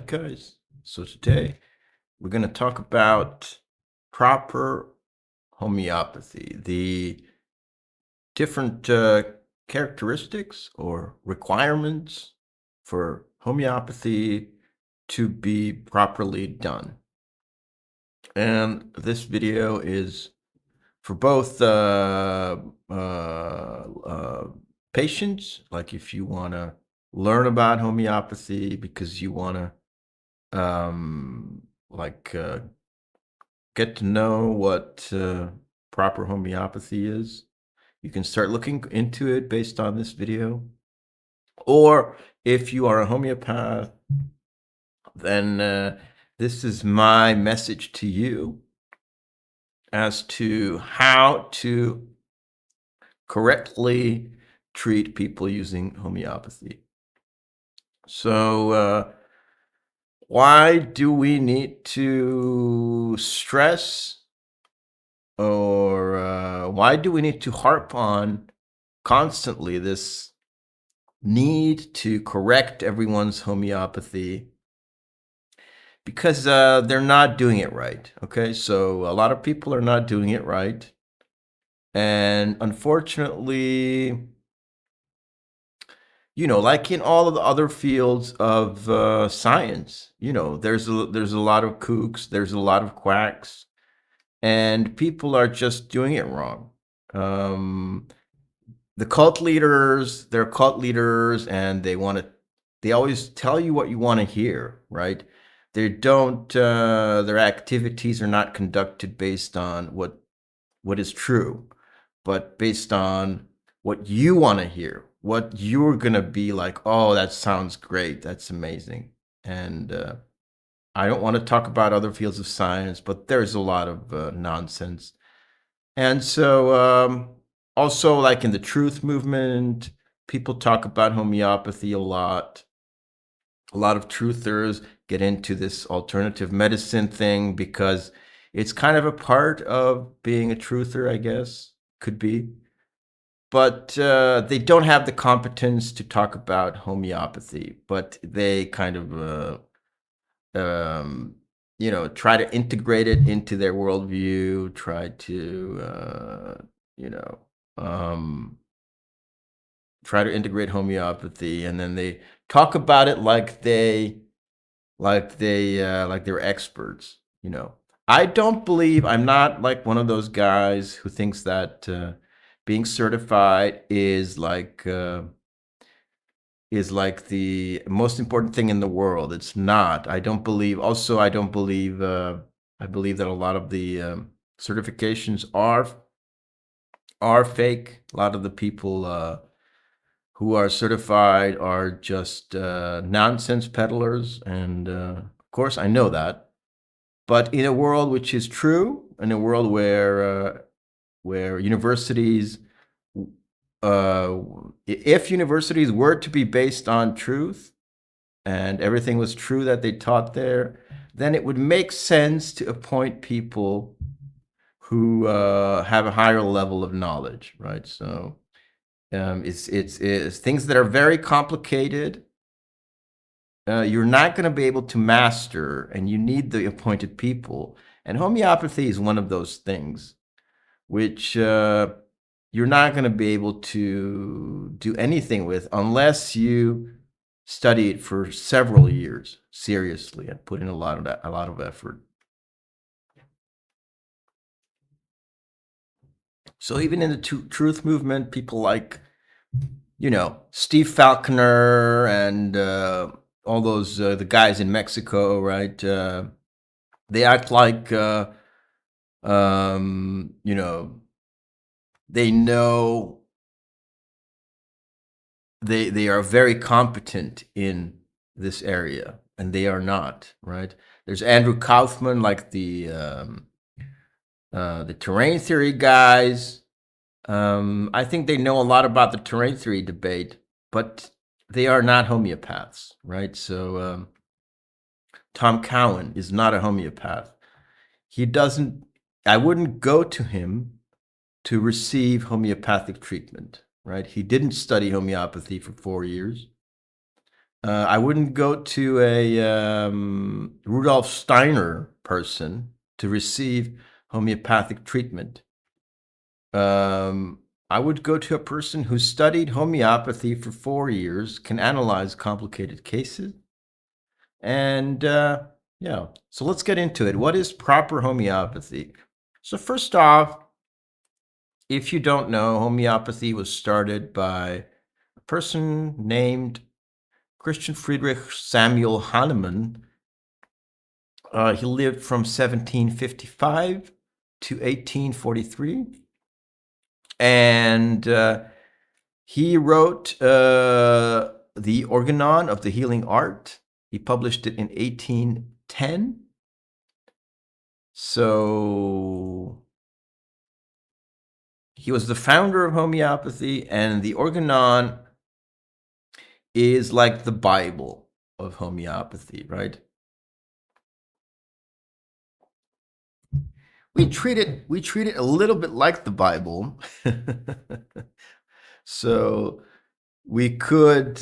guys. So today we're going to talk about proper homeopathy, the different characteristics or requirements for homeopathy to be properly done. And this video is for both patients, like if you want to learn about homeopathy because you want to like get to know what proper homeopathy is. You can start looking into it based on this video. Or if you are a homeopath, then this is my message to you as to how to correctly treat people using homeopathy. So why do we need to stress, or why do we need to harp on constantly this need to correct everyone's homeopathy? Because they're not doing it right. Okay, so a lot of people are not doing it right. And unfortunately, like in all of the other fields of science, there's a lot of kooks, there's a lot of quacks, and people are just doing it wrong. The cult leaders, they're cult leaders, and they always tell you what you want to hear, right? They don't, their activities are not conducted based on what is true, but based on what you want to hear, what you're going to be like, oh, that sounds great. That's amazing. And I don't want to talk about other fields of science, but there's a lot of nonsense. And so also, like in the truth movement, people talk about homeopathy a lot. A lot of truthers get into this alternative medicine thing because it's kind of a part of being a truther, I guess, could be. But they don't have the competence to talk about homeopathy, but they kind of try to integrate it into their worldview, try to integrate homeopathy, and then they talk about it like they're experts. I don't believe, I'm not like one of those guys who thinks that being certified is like the most important thing in the world. It's not. I don't believe. Also, I don't believe. I believe that a lot of the certifications are fake. A lot of the people who are certified are just nonsense peddlers, and of course, I know that. But in a world which is true, in a world where universities, if universities were to be based on truth and everything was true that they taught there, then it would make sense to appoint people who have a higher level of knowledge, right? So it's things that are very complicated. You're not going to be able to master, and you need the appointed people. And homeopathy is one of those things which you're not going to be able to do anything with unless you study it for several years seriously and put in a lot of effort. So even in the truth movement, people like Steve Falconer and all those the guys in Mexico, right? They act like they know, they are very competent in this area, and they are not, right? There's Andrew Kaufman, like the terrain theory guys. I think they know a lot about the terrain theory debate, but they are not homeopaths, right? So Tom Cowan is not a homeopath. He doesn't. I wouldn't go to him to receive homeopathic treatment, right? He didn't study homeopathy for 4 years. I wouldn't go to a Rudolf Steiner person to receive homeopathic treatment. I would go to a person who studied homeopathy for 4 years, can analyze complicated cases, and yeah. So let's get into it. What is proper homeopathy? So first off, if you don't know, homeopathy was started by a person named Christian Friedrich Samuel Hahnemann. He lived from 1755 to 1843. And he wrote the Organon of the Healing Art. He published it in 1810. So he was the founder of homeopathy, and the Organon is like the Bible of homeopathy, right? We treat it a little bit like the Bible. So we could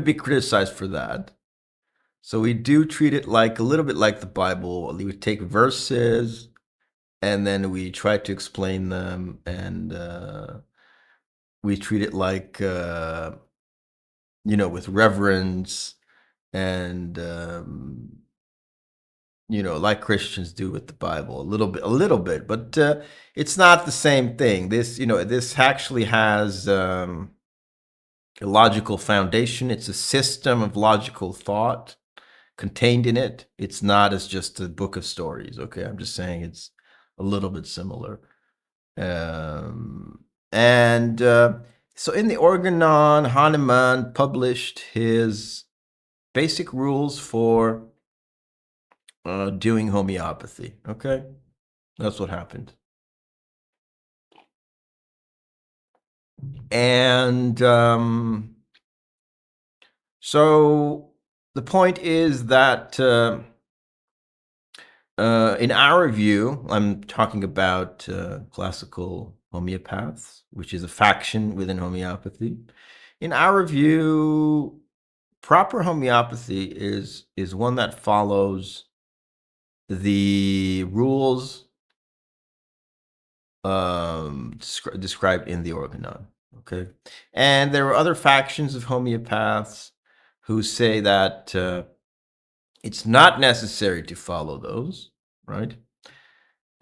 be criticized for that. So we do treat it like a little bit like the Bible. We would take verses and then we try to explain them, and we treat it like with reverence, and like Christians do with the Bible, a little bit, but it's not the same thing. This actually has a logical foundation. It's a system of logical thought contained in it. It's not as just a book of stories. Okay, I'm just saying it's a little bit similar. And so in the Organon, Hahnemann published his basic rules for doing homeopathy. Okay, that's what happened. And so the point is that in our view, I'm talking about classical homeopaths, which is a faction within homeopathy. In our view, proper homeopathy is one that follows the rules described in the Organon. Okay, and there are other factions of homeopaths who say that it's not necessary to follow those, right?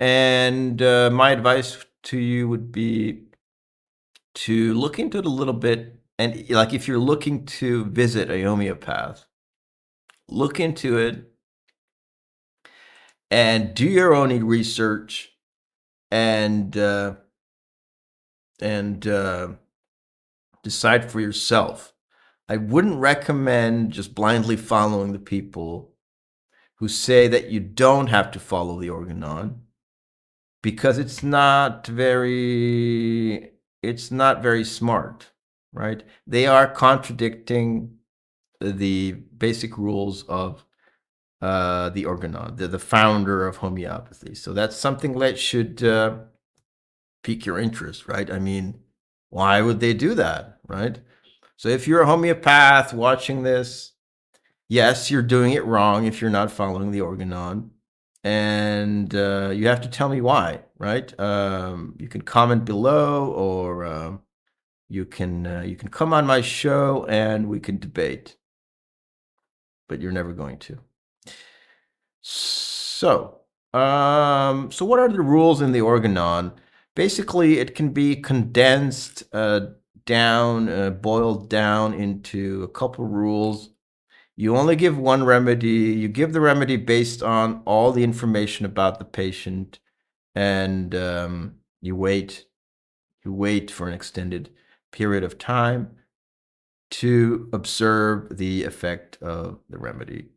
And my advice to you would be to look into it a little bit. And like if you're looking to visit a homeopath, look into it and do your own research, and decide for yourself. I wouldn't recommend just blindly following the people who say that you don't have to follow the Organon, because it's not very smart, right? They are contradicting the basic rules of the Organon, the founder of homeopathy. So that's something that should pique your interest, right? I mean, why would they do that, right? So if you're a homeopath watching this, yes, you're doing it wrong if you're not following the Organon, and you have to tell me why, right? You can comment below, or you can come on my show and we can debate, but you're never going to. So, so what are the rules in the Organon? Basically, it can be condensed down, boiled down into a couple rules. You only give one remedy. You give the remedy based on all the information about the patient, and you wait for an extended period of time to observe the effect of the remedy.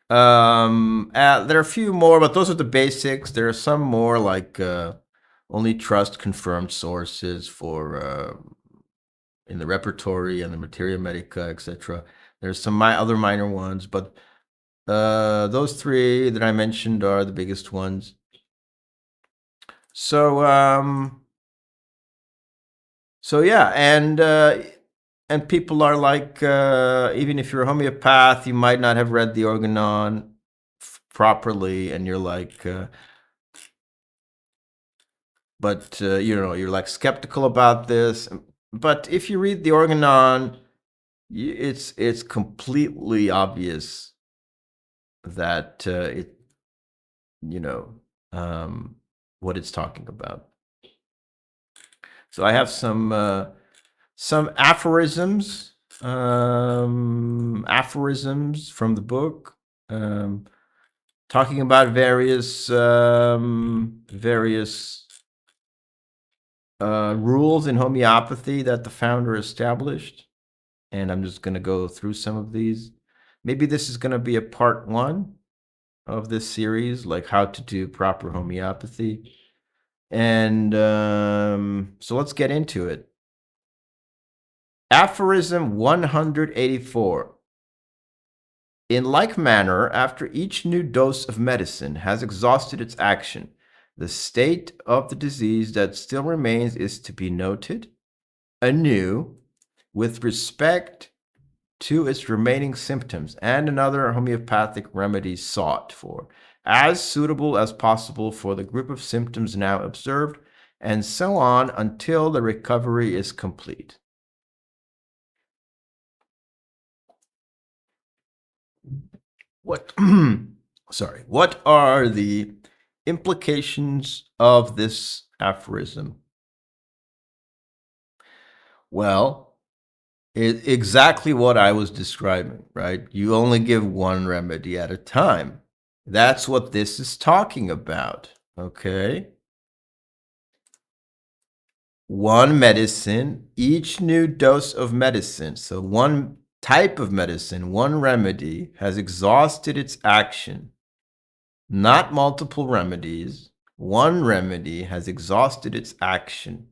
There are a few more, but those are the basics. There are some more, like only trust confirmed sources for in the repertory and the Materia Medica, etc. There's some other minor ones, but those three that I mentioned are the biggest ones. So so yeah, and And people are like, even if you're a homeopath, you might not have read the Organon properly, and you're like, you're like skeptical about this. But if you read the Organon, it's completely obvious that you know, what it's talking about. So I have some aphorisms, aphorisms from the book, talking about various rules in homeopathy that the founder established. And I'm just going to go through some of these. Maybe this is going to be a part 1 of this series, like how to do proper homeopathy. And so let's get into it. Aphorism 184. In like manner, after each new dose of medicine has exhausted its action, the state of the disease that still remains is to be noted anew with respect to its remaining symptoms, and another homeopathic remedy sought for, as suitable as possible for the group of symptoms now observed, and so on until the recovery is complete. What what are the implications of this aphorism? Well, exactly what I was describing, right? You only give one remedy at a time. That's what this is talking about, okay? One medicine, each new dose of medicine, so one type of medicine, one remedy has exhausted its action. Not multiple remedies. One remedy has exhausted its action.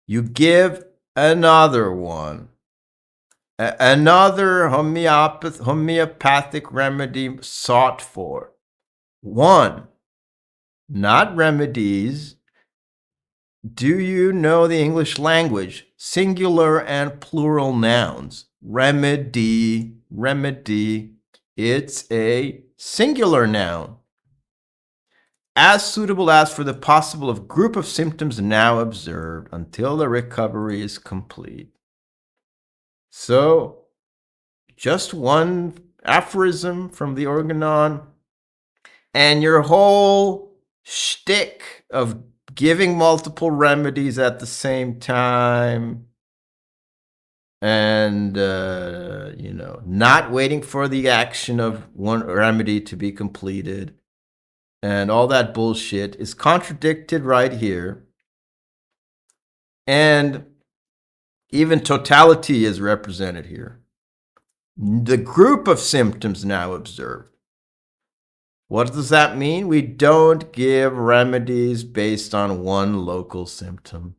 You give another one. Another homeopathic remedy sought for. One, not remedies. Do you know the English language? Singular and plural nouns. Remedy, remedy. It's a singular noun. As suitable as for the possible of group of symptoms now observed until the recovery is complete. So, just one aphorism from the Organon, and your whole shtick of giving multiple remedies at the same time, and not waiting for the action of one remedy to be completed, and all that bullshit is contradicted right here. And even totality is represented here. The group of symptoms now observed. What does that mean? We don't give remedies based on one local symptom,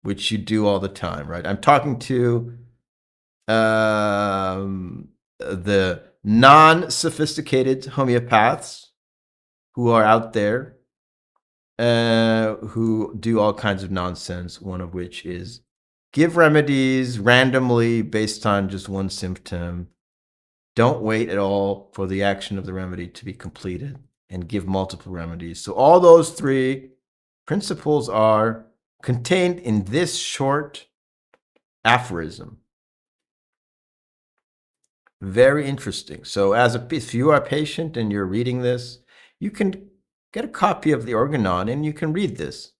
which you do all the time, right? I'm talking to the non-sophisticated homeopaths who are out there, who do all kinds of nonsense, one of which is give remedies randomly based on just one symptom. Don't wait at all for the action of the remedy to be completed, and give multiple remedies. So all those 3 principles are contained in this short aphorism. Very interesting. So if you are a patient and you're reading this, you can get a copy of the Organon and you can read this.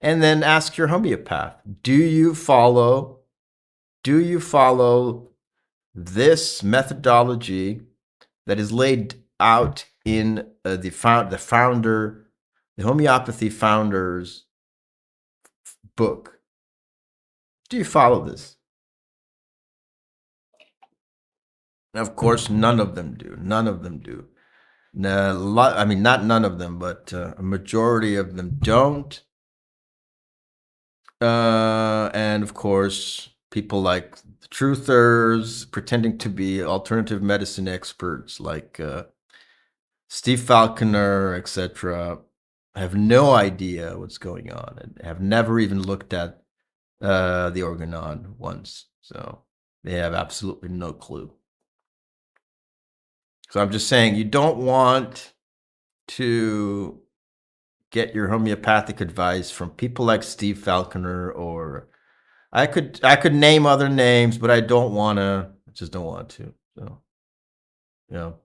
And then ask your homeopath, do you follow this methodology that is laid out in the homeopathy founder's book? Do you follow this? And of course, none of them do. None of them do. Not none of them, but a majority of them don't. And of course, people like the truthers pretending to be alternative medicine experts like Steve Falconer, etc., have no idea what's going on and have never even looked at the Organon once. So they have absolutely no clue. So I'm just saying, you don't want to get your homeopathic advice from people like Steve Falconer, or I could name other names, but I don't want to. I just don't want to. So, you know,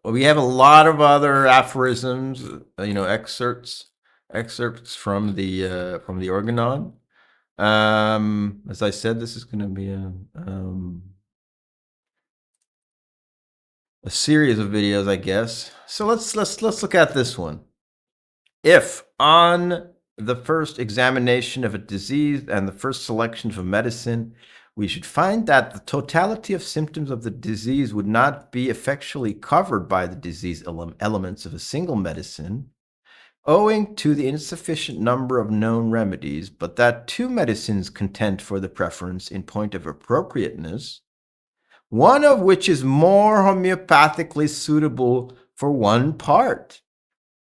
we have a lot of other aphorisms, excerpts from the Organon. As I said, this is going to be a series of videos, I guess. So let's look at this one. If on the first examination of a disease and the first selection of a medicine, we should find that the totality of symptoms of the disease would not be effectually covered by the disease elements of a single medicine, owing to the insufficient number of known remedies, but that two medicines contend for the preference in point of appropriateness, one of which is more homeopathically suitable for one part,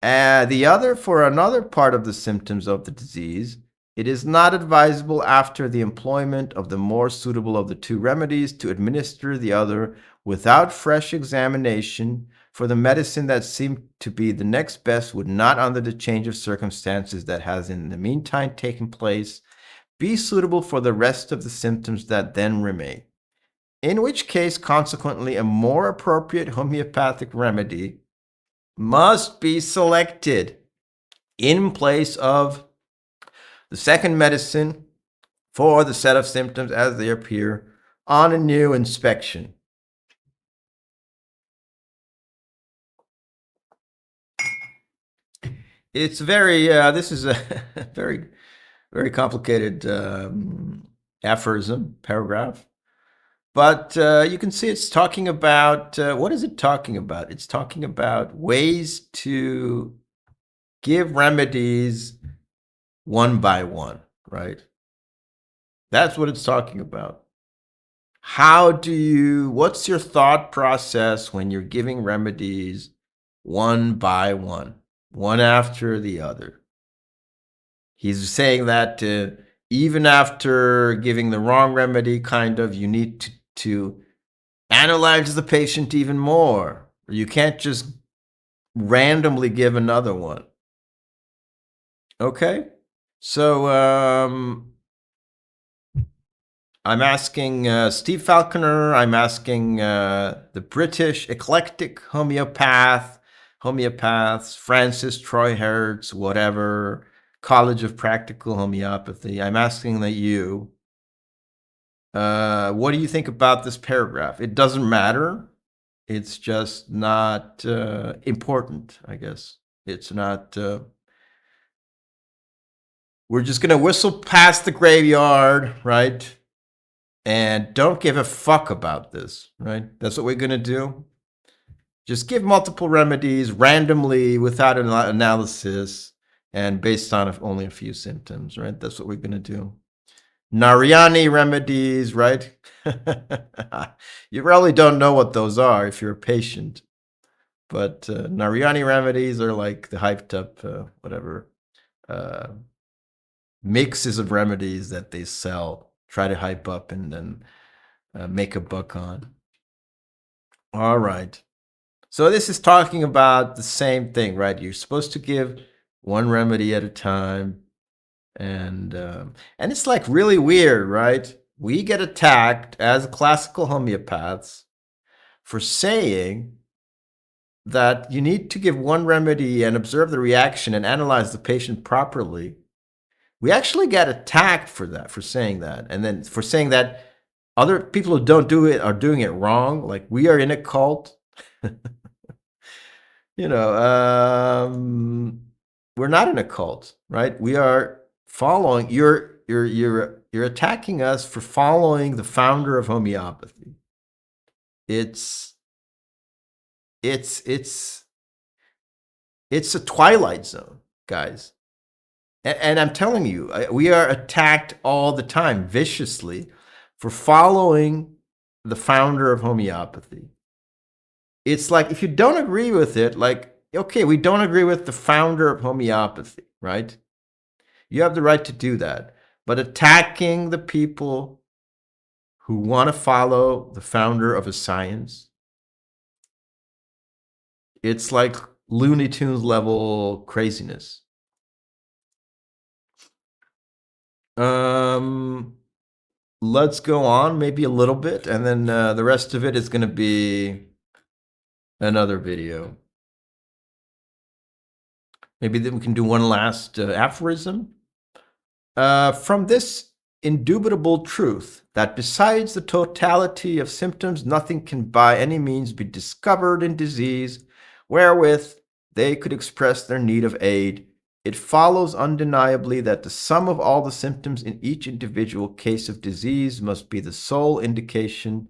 the other for another part of the symptoms of the disease, it is not advisable after the employment of the more suitable of the two remedies to administer the other without fresh examination, for the medicine that seemed to be the next best would not, under the change of circumstances that has in the meantime taken place, be suitable for the rest of the symptoms that then remain. In which case, consequently, a more appropriate homeopathic remedy must be selected in place of the second medicine for the set of symptoms as they appear on a new inspection. It's this is a very, very complicated aphorism, paragraph. But you can see it's talking about, what is it talking about? It's talking about ways to give remedies one by one, right? That's what it's talking about. What's your thought process when you're giving remedies one by one after the other? He's saying that even after giving the wrong remedy, you need to analyze the patient even more. You can't just randomly give another one. Okay? So I'm asking Steve Falconer, I'm asking the British eclectic homeopaths, Francis Troy Hertz, whatever, College of Practical Homeopathy. I'm asking that you, what do you think about this paragraph? It doesn't matter. It's just not important, I guess. It's not... we're just going to whistle past the graveyard, right? And don't give a fuck about this, right? That's what we're going to do. Just give multiple remedies randomly without an analysis and based on only a few symptoms, right? That's what we're going to do. Narayani remedies, right? You really don't know what those are if you're a patient. But Narayani remedies are like the hyped up, mixes of remedies that they sell, try to hype up and then make a buck on. All right. So this is talking about the same thing, right? You're supposed to give one remedy at a time. And it's like really weird, right? We get attacked as classical homeopaths for saying that you need to give one remedy and observe the reaction and analyze the patient properly. We actually get attacked for that, for saying that. And then for saying that other people who don't do it are doing it wrong. Like we are in a cult. We're not in a cult, right? We are following, you're attacking us for following the founder of homeopathy. It's a twilight zone, guys. And I'm telling you, we are attacked all the time, viciously, for following the founder of homeopathy. It's like, if you don't agree with it, like, okay, we don't agree with the founder of homeopathy, right? You have the right to do that. But attacking the people who want to follow the founder of a science, it's like Looney Tunes level craziness. Let's go on maybe a little bit, and then the rest of it is going to be another video. Maybe then we can do one last aphorism. From this indubitable truth that besides the totality of symptoms, nothing can by any means be discovered in disease wherewith they could express their need of aid, it follows undeniably that the sum of all the symptoms in each individual case of disease must be the sole indication,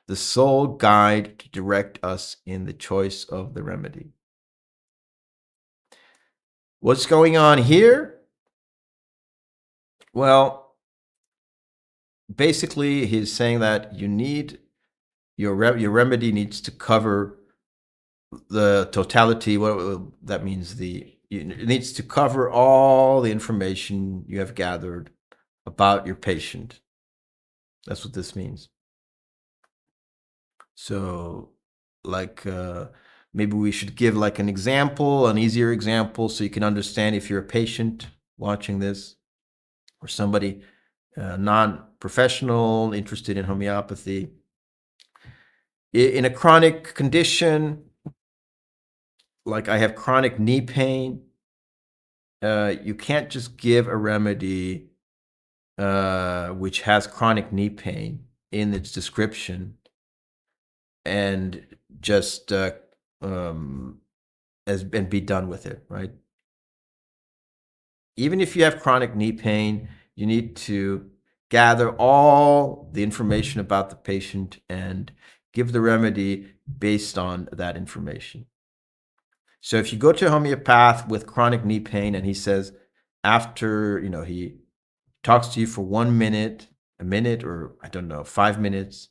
the sole guide to direct us in the choice of the remedy. What's going on here? Well, basically, he's saying that you need your remedy needs to cover the totality. What that means, it needs to cover all the information you have gathered about your patient. That's what this means. So, like, maybe we should give like an example, an easier example, so you can understand if you're a patient watching this or somebody non-professional interested in homeopathy. In a chronic condition, like I have chronic knee pain, you can't just give a remedy which has chronic knee pain in its description and just and be done with it, right? Even if you have chronic knee pain, you need to gather all the information about the patient and give the remedy based on that information. So if you go to a homeopath with chronic knee pain and he says, after, he talks to you for 1 minute, a minute, or I don't know, 5 minutes,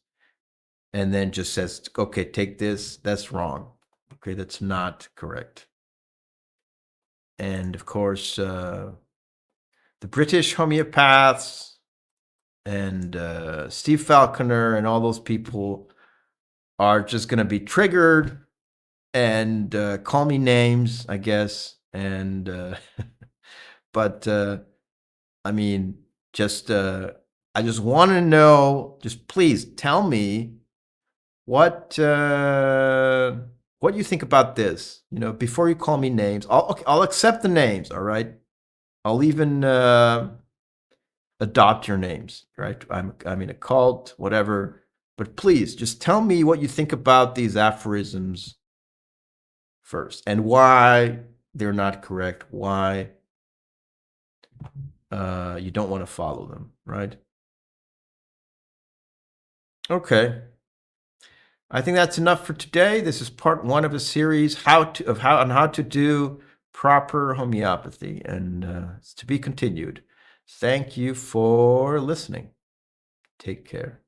and then just says, okay, take this, that's wrong. Okay, that's not correct. And of course, the British homeopaths and Steve Falconer and all those people are just going to be triggered and call me names, I guess. And but I mean, I just want to know. Just please tell me what you think about this. Before you call me names, I'll accept the names. All right, I'll even adopt your names. Right, I'm in a cult, whatever. But please, just tell me what you think about these aphorisms first and why they're not correct. Why you don't want to follow them, right? Okay. I think that's enough for today. This is part 1 of a series how to do proper homeopathy, and it's to be continued. Thank you for listening. Take care.